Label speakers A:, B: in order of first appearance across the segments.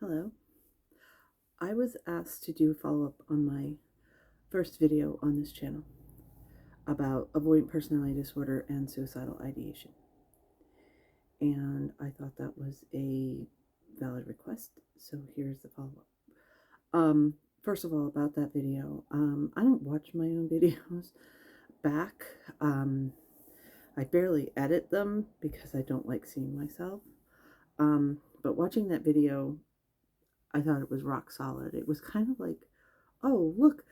A: Hello. I was asked to do a follow-up on my first video on this channel about avoidant personality disorder and suicidal ideation. And I thought that was a valid request, so here's the follow-up. First of all, about that video, I don't watch my own videos back. I barely edit them because I don't like seeing myself. But watching that video, I thought it was rock solid. It was kind of like, oh, look,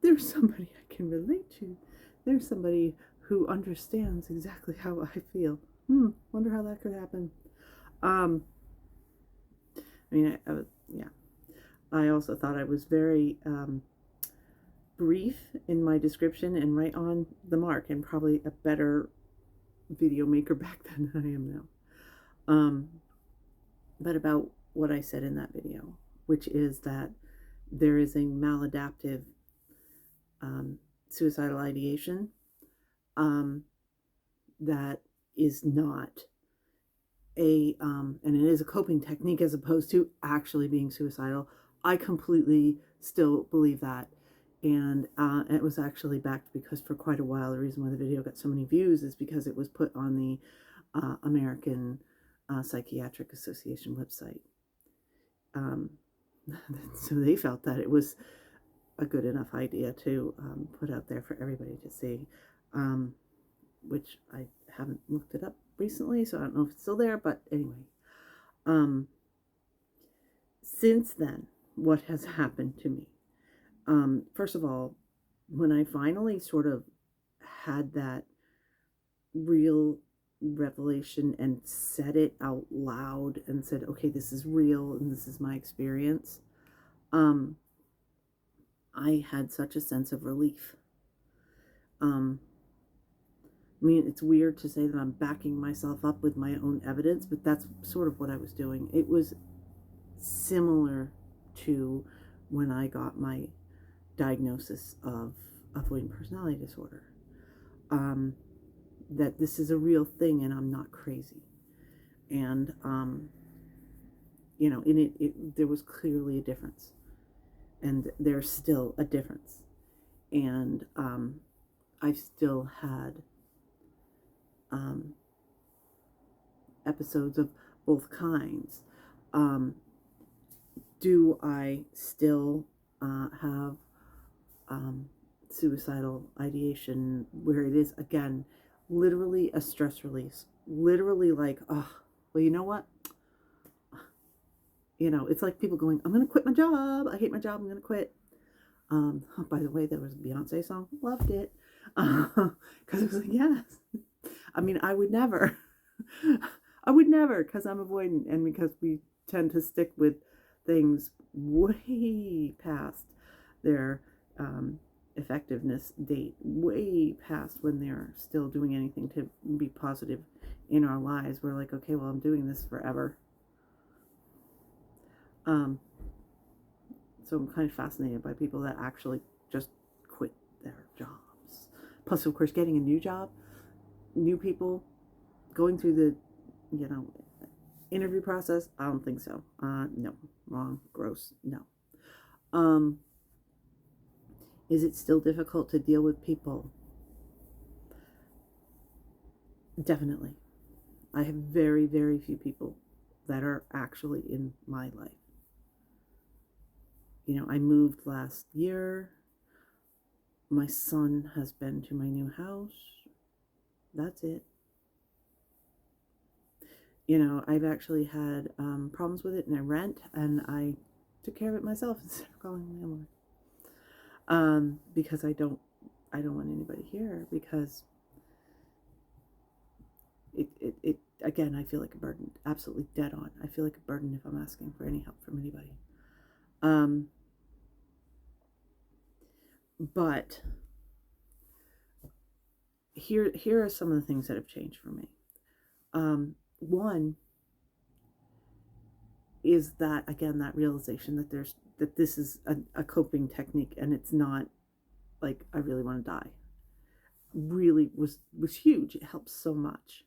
A: there's somebody I can relate to. There's somebody who understands exactly how I feel. Wonder how that could happen. Yeah. I also thought I was very brief in my description and right on the mark, and probably a better video maker back then than I am now. But about what I said in that video, which is that there is a maladaptive suicidal ideation that is not and it is a coping technique as opposed to actually being suicidal. I completely still believe that. And it was actually backed because for quite a while, the reason why the video got so many views is because it was put on the American Psychiatric Association website. So they felt that it was a good enough idea to put out there for everybody to see, which I haven't looked it up recently, so I don't know if it's still there, but anyway. Since then, what has happened to me? First of all, when I finally sort of had that real revelation and said it out loud and said, okay, this is real and this is my experience, I had such a sense of relief. I mean, it's weird to say that I'm backing myself up with my own evidence, but that's sort of what I was doing. It was similar to when I got my diagnosis of avoidant personality disorder. That this is a real thing and I'm not crazy. And, in it, there was clearly a difference. And there's still a difference. And I've still had episodes of both kinds. Do I still have suicidal ideation where it is, again, literally a stress release? Literally like, oh, well, you know what? It's like people going, I'm going to quit my job. I hate my job. I'm going to quit. By the way, there was a Beyonce song. Loved it. Because it was like, yes. I mean, I would never. I would never, because I'm avoidant and because we tend to stick with things way past their effectiveness date, way past when they're still doing anything to be positive in our lives. We're like, okay, well, I'm doing this forever. So I'm kind of fascinated by people that actually just quit their jobs. Plus, of course, getting a new job, new people, going through the, interview process. I don't think so. No, wrong, gross, no. Is it still difficult to deal with people? Definitely. I have very, very few people that are actually in my life. I moved last year. My son has been to my new house. That's it. I've actually had problems with it, and I rent, and I took care of it myself instead of calling the landlord. Because I don't want anybody here, because it again, I feel like a burden. Absolutely dead on. I feel like a burden if I'm asking for any help from anybody. But here are some of the things that have changed for me. One is that, again, that realization that this is a coping technique, and it's not like I really want to die. Really was huge. It helps so much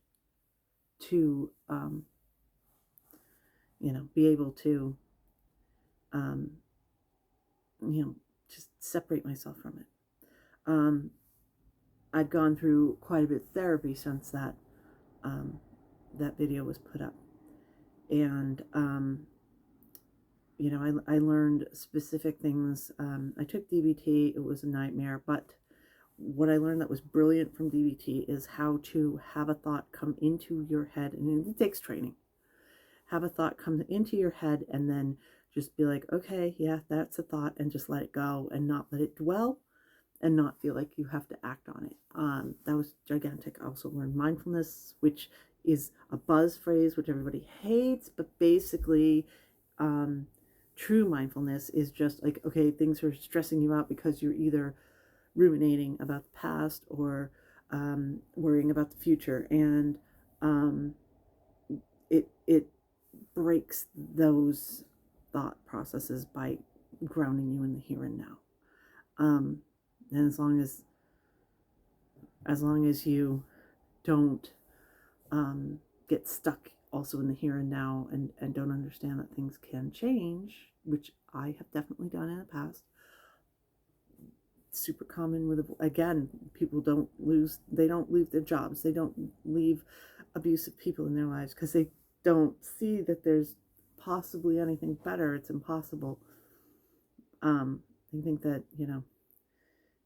A: to be able to you know, just separate myself from it. I've gone through quite a bit of therapy since that video was put up. And, you know, I learned specific things. I took DBT. It was a nightmare. But what I learned that was brilliant from DBT is how to have a thought come into your head. And it takes training. Have a thought come into your head and then just be like, okay, yeah, that's a thought, and just let it go and not let it dwell and not feel like you have to act on it. That was gigantic. I also learned mindfulness, which is a buzz phrase, which everybody hates, but basically, true mindfulness is just like, okay, things are stressing you out because you're either ruminating about the past or worrying about the future, and it breaks those thought processes by grounding you in the here and now. And as long as you don't get stuck also in the here and now, and don't understand that things can change, which I have definitely done in the past. Super common with, again, people don't leave their jobs, they don't leave abusive people in their lives because they don't see that there's possibly anything better. It's impossible. They think that, you know,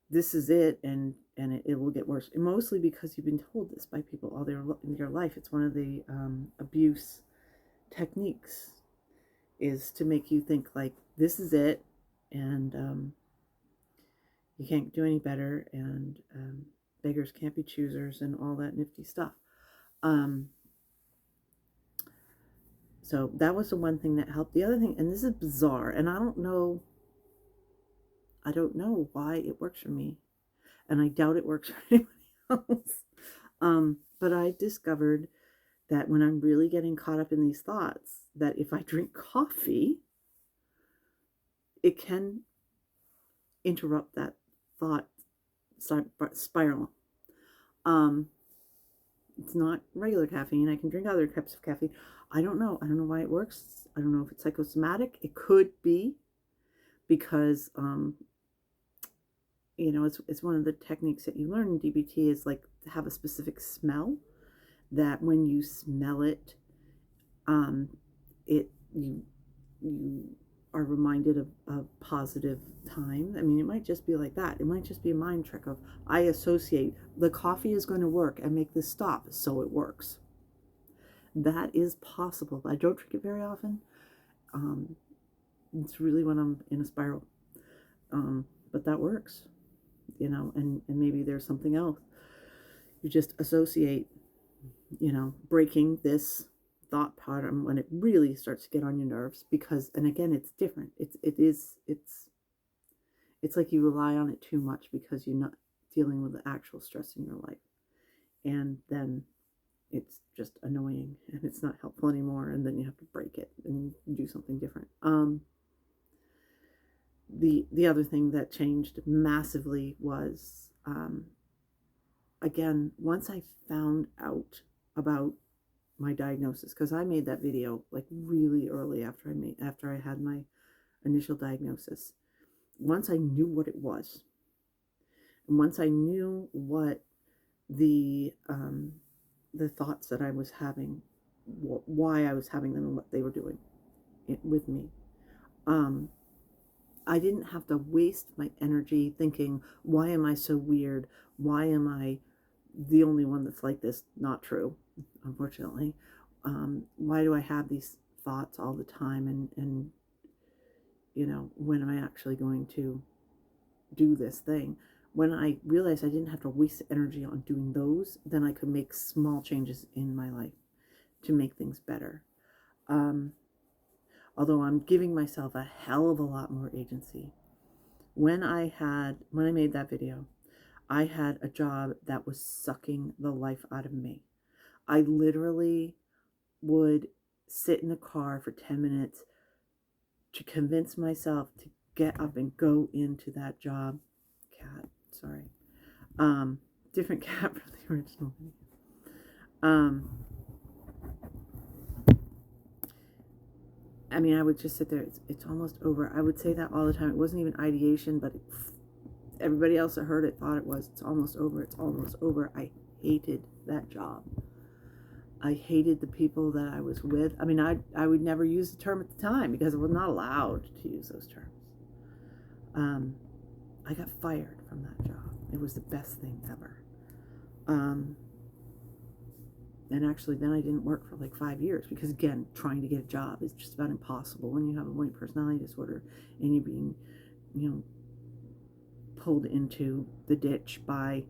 A: this is it, and it will get worse. And mostly because you've been told this by people all in your life. It's one of the abuse techniques, is to make you think like this is it, and you can't do any better, and beggars can't be choosers, and all that nifty stuff. So that was the one thing that helped. The other thing, and this is bizarre, and I don't know why it works for me, and I doubt it works for anybody else. But I discovered that when I'm really getting caught up in these thoughts, that if I drink coffee, it can interrupt that thought spiral. It's not regular caffeine. I can drink other types of caffeine. I don't know why it works. I don't know if it's psychosomatic. It could be because, you know, it's one of the techniques that you learn in DBT is like to have a specific smell, that when you smell it, you are reminded of positive time. I mean, it might just be like that. It might just be a mind trick of, I associate the coffee is going to work and make this stop, so it works. That is possible. I don't drink it very often. It's really when I'm in a spiral. But that works, you know, and maybe there's something else. You just associate, you know, breaking this thought pattern when it really starts to get on your nerves, because, and again, it's different. It's like you rely on it too much because you're not dealing with the actual stress in your life. And then it's just annoying and it's not helpful anymore. And then you have to break it and do something different. The other thing that changed massively was, again, once I found out about my diagnosis, because I made that video like really early after I had my initial diagnosis. Once I knew what it was, and once I knew what the thoughts that I was having, why I was having them, and what they were doing with me, I didn't have to waste my energy thinking, why am I so weird? Why am I the only one that's like this? Not true, unfortunately. Why do I have these thoughts all the time? And you know, when am I actually going to do this thing? When I realized I didn't have to waste energy on doing those, then I could make small changes in my life to make things better. Although I'm giving myself a hell of a lot more agency. When I made that video, I had a job that was sucking the life out of me. I literally would sit in the car for 10 minutes to convince myself to get up and go into that job. Cat, sorry. Different cat from the original video. I mean, I would just sit there. It's almost over. I would say that all the time. It wasn't even ideation, but everybody else that heard it thought it was. It's almost over. It's almost over. I hated that job. I hated the people that I was with. I mean, I would never use the term at the time because I was not allowed to use those terms. I got fired from that job. It was the best thing ever. And actually, then I didn't work for like 5 years because, again, trying to get a job is just about impossible when you have a avoidant personality disorder and you're being, pulled into the ditch by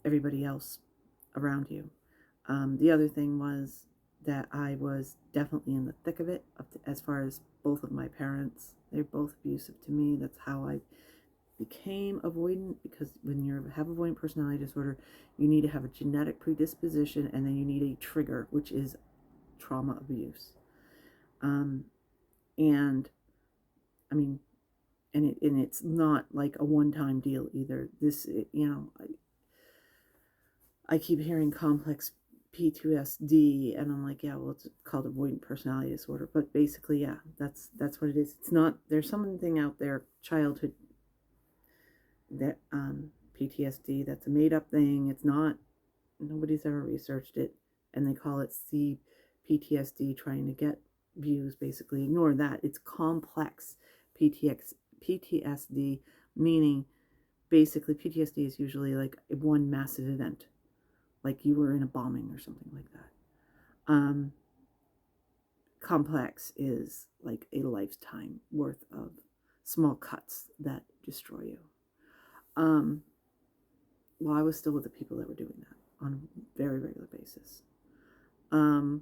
A: everybody else around you. The other thing was that I was definitely in the thick of it as far as both of my parents. They're both abusive to me. That's how I became avoidant, because when you have avoidant personality disorder, you need to have a genetic predisposition, and then you need a trigger, which is trauma abuse. And I mean, and it's not like a one-time deal either. This, I keep hearing complex PTSD, and I'm like, yeah, well, it's called avoidant personality disorder, but basically, yeah, that's what it is. It's not, there's something out there, childhood, that PTSD, that's a made-up thing. It's not, nobody's ever researched it, and they call it CPTSD, trying to get views. Basically, ignore that. It's complex PTSD, meaning basically PTSD is usually like one massive event, like you were in a bombing or something like that. Complex is like a lifetime worth of small cuts that destroy you. Well, I was still with the people that were doing that on a very regular basis. And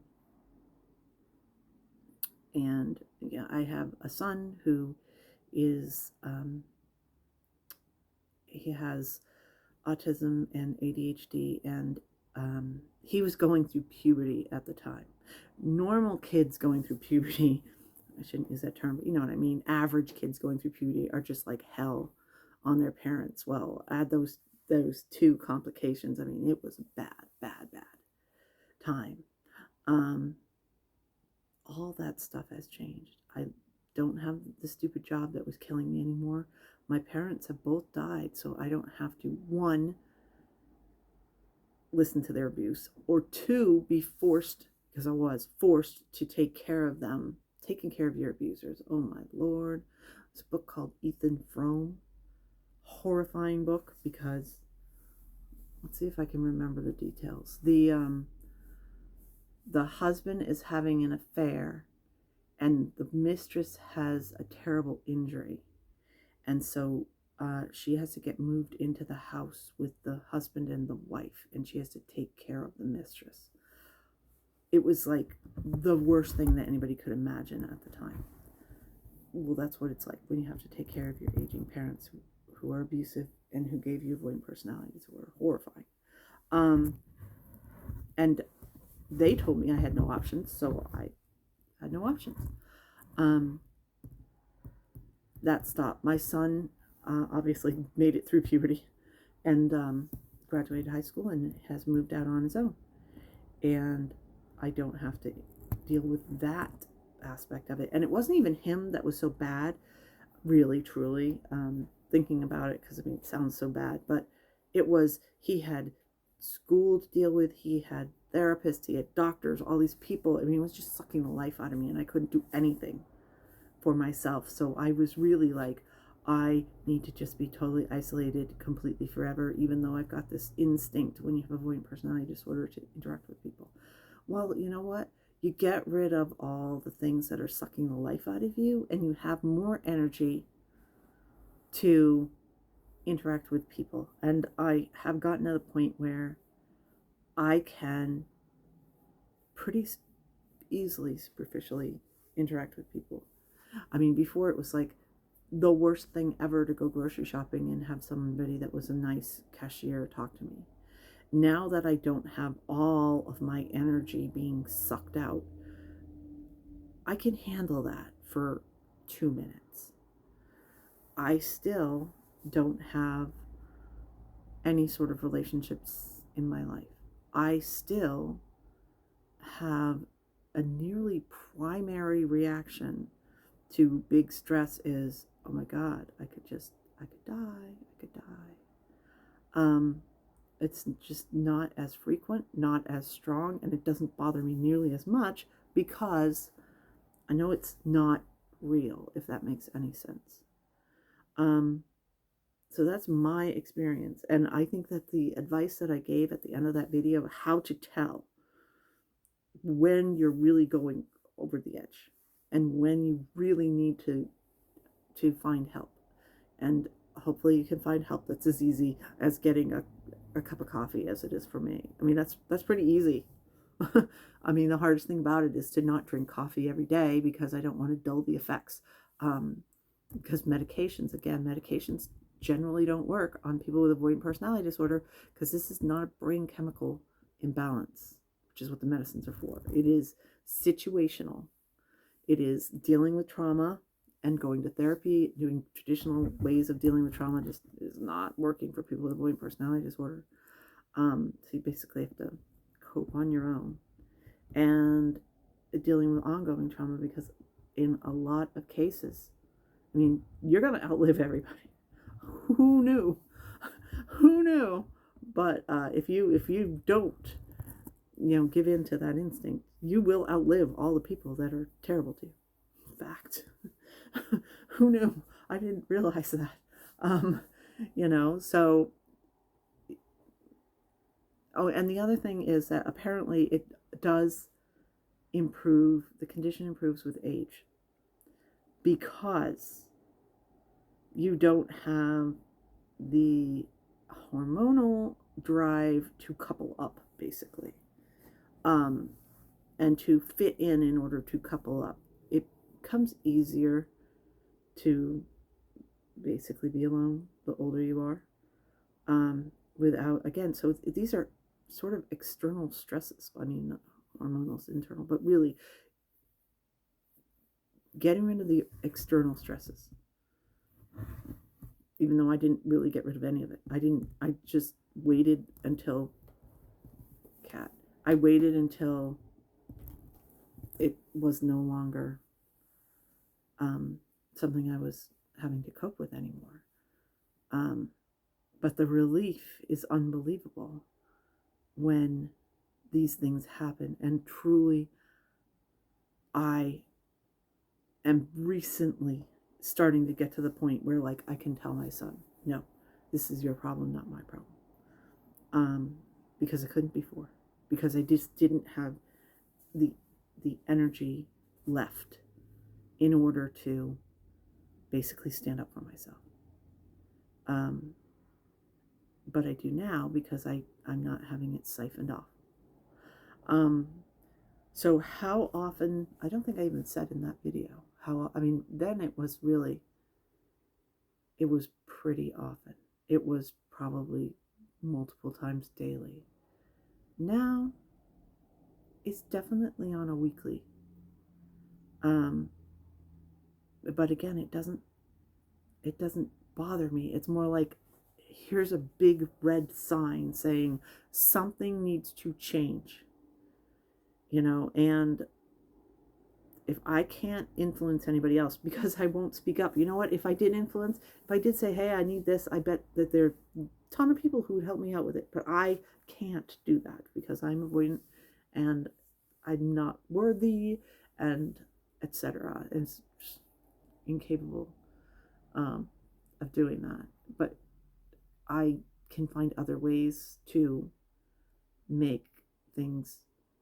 A: yeah, I have a son who is, he has autism and ADHD, and he was going through puberty at the time. Normal kids going through puberty, I shouldn't use that term, but you know what I mean, average kids going through puberty are just like hell on their parents. Well, add those two complications. I mean, it was a bad time. All that stuff has changed. I don't have the stupid job that was killing me anymore. My parents have both died, so I don't have to, one, listen to their abuse, or two, be forced, because I was forced to take care of them. Taking care of your abusers. Oh my Lord. It's a book called Ethan Frome. Horrifying book, because let's see if I can remember the details. The husband is having an affair, and the mistress has a terrible injury, and so she has to get moved into the house with the husband and the wife, and she has to take care of the mistress. It was like the worst thing that anybody could imagine at the time. Well, that's what it's like when you have to take care of your aging parents who are abusive and who gave you avoidant personalities, who are horrifying. And they told me I had no options, so I had no options. That stopped. My son obviously made it through puberty and graduated high school and has moved out on his own. And I don't have to deal with that aspect of it. And it wasn't even him that was so bad, really, truly, thinking about it, because I mean, it sounds so bad, but it was, he had school to deal with, he had therapists, he had doctors, all these people. I mean, it was just sucking the life out of me, and I couldn't do anything for myself. So I was really like, I need to just be totally isolated completely forever, even though I've got this instinct when you have avoidant personality disorder to interact with people. Well, you know what? You get rid of all the things that are sucking the life out of you, and you have more energy to interact with people. And I have gotten to the point where I can pretty easily, superficially interact with people. I mean, before it was like the worst thing ever to go grocery shopping and have somebody that was a nice cashier talk to me. Now that I don't have all of my energy being sucked out, I can handle that for 2 minutes. I still don't have any sort of relationships in my life. I still have a nearly primary reaction to big stress is, oh my God, I could die, I could die. It's just not as frequent, not as strong, and it doesn't bother me nearly as much because I know it's not real, if that makes any sense. So that's my experience. And I think that the advice that I gave at the end of that video, how to tell when you're really going over the edge and when you really need to find help. And hopefully you can find help that's as easy as getting a cup of coffee as it is for me. I mean, that's pretty easy. I mean, the hardest thing about it is to not drink coffee every day because I don't want to dull the effects. Because medications generally don't work on people with avoidant personality disorder because this is not a brain chemical imbalance, which is what the medicines are for. It is situational. It is dealing with trauma, and going to therapy, doing traditional ways of dealing with trauma just is not working for people with avoidant personality disorder. So you basically have to cope on your own. And dealing with ongoing trauma, because in a lot of cases, I mean, you're going to outlive everybody. Who knew? Who knew? But if you don't, give in to that instinct, you will outlive all the people that are terrible to you. Fact. Who knew? I didn't realize that. So. Oh, and the other thing is that apparently it does improve, the condition improves with age because you don't have the hormonal drive to couple up, basically, and to fit in order to couple up. It becomes easier to basically be alone the older you are, without, again, so these are sort of external stresses. I mean, hormonal, internal, but really getting rid of the external stresses. Even though I didn't really get rid of any of it. I just waited until I waited until it was no longer something I was having to cope with anymore. But the relief is unbelievable when these things happen. And truly, I am recently starting to get to the point where, like, I can tell my son, no, this is your problem, not my problem. Because I couldn't before. Because I just didn't have the energy left in order to basically stand up for myself. But I do now because I'm not having it siphoned off. So how often, I don't think I even said in that video, then it was pretty often. It was probably multiple times daily. Now, it's definitely on a weekly. But again, it doesn't bother me. It's more like, here's a big red sign saying something needs to change. And if I can't influence anybody else, because I won't speak up, you know what? If I did say, hey, I need this, I bet that there are a ton of people who would help me out with it. But I can't do that because I'm avoidant and I'm not worthy, and etc. It's just incapable of doing that. But I can find other ways to make things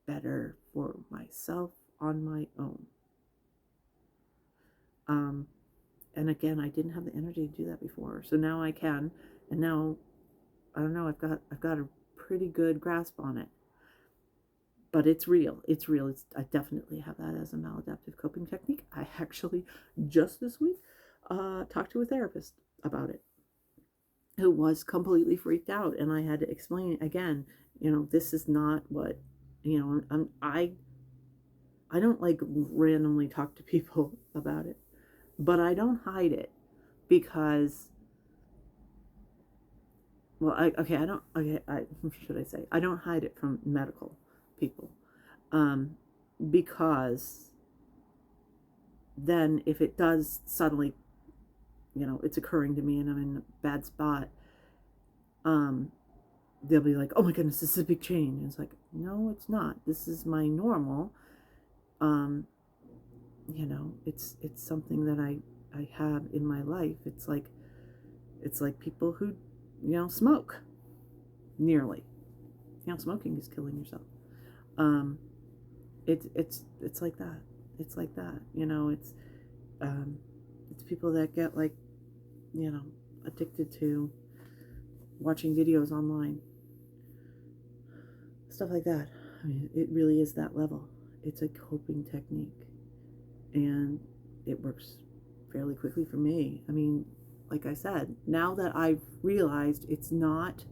A: better for myself on my own. And again, I didn't have the energy to do that before, so now I can. And now, I don't know, I've got a pretty good grasp on it. But it's real. I definitely have that as a maladaptive coping technique. I actually just this week talked to a therapist about it, who was completely freaked out, and I had to explain again, this is not what, I don't like randomly talk to people about it, but I don't hide it because, well, should I say, I don't hide it from medical people. because then if it does suddenly, it's occurring to me and I'm in a bad spot, they'll be like, oh my goodness, this is a big change. And it's like, no, it's not. This is my normal. It's something that I have in my life. It's like people who, smoke. Nearly. Smoking is killing yourself. It's like that. It's like that. It's people that get like, addicted to watching videos online. Stuff like that. I mean, it really is that level. It's a coping technique. And it works fairly quickly for me. I mean, like I said, now that I've realized it's not,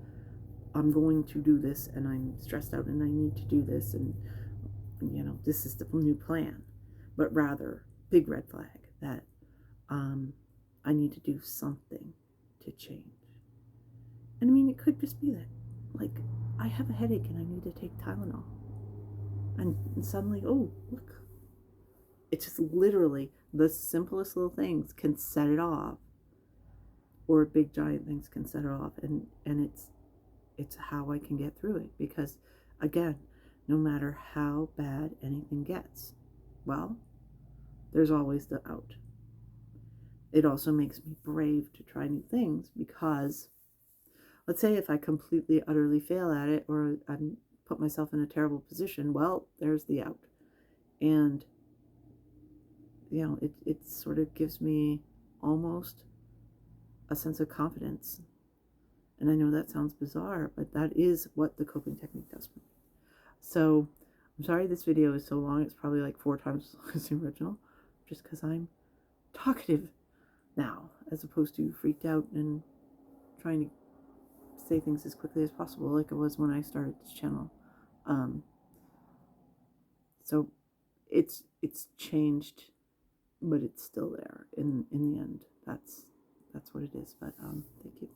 A: I'm going to do this and I'm stressed out and I need to do this and, this is the new plan. But rather, big red flag that I need to do something to change. And I mean, it could just be that, like, I have a headache and I need to take Tylenol. And suddenly, oh, look. It's just literally the simplest little things can set it off. Or big giant things can set it off. And it's how I can get through it. Because, again, no matter how bad anything gets, well, there's always the out. It also makes me brave to try new things because, let's say if I completely, utterly fail at it or I put myself in a terrible position, well, there's the out. And, it sort of gives me almost a sense of confidence. And I know that sounds bizarre, but that is what the coping technique does for me. So, I'm sorry this video is so long. It's probably like 4 times as long as the original, just because I'm talkative now, as opposed to freaked out and trying to say things as quickly as possible, like I was when I started this channel. So, it's changed, but it's still there. In the end, that's what it is. But thank you.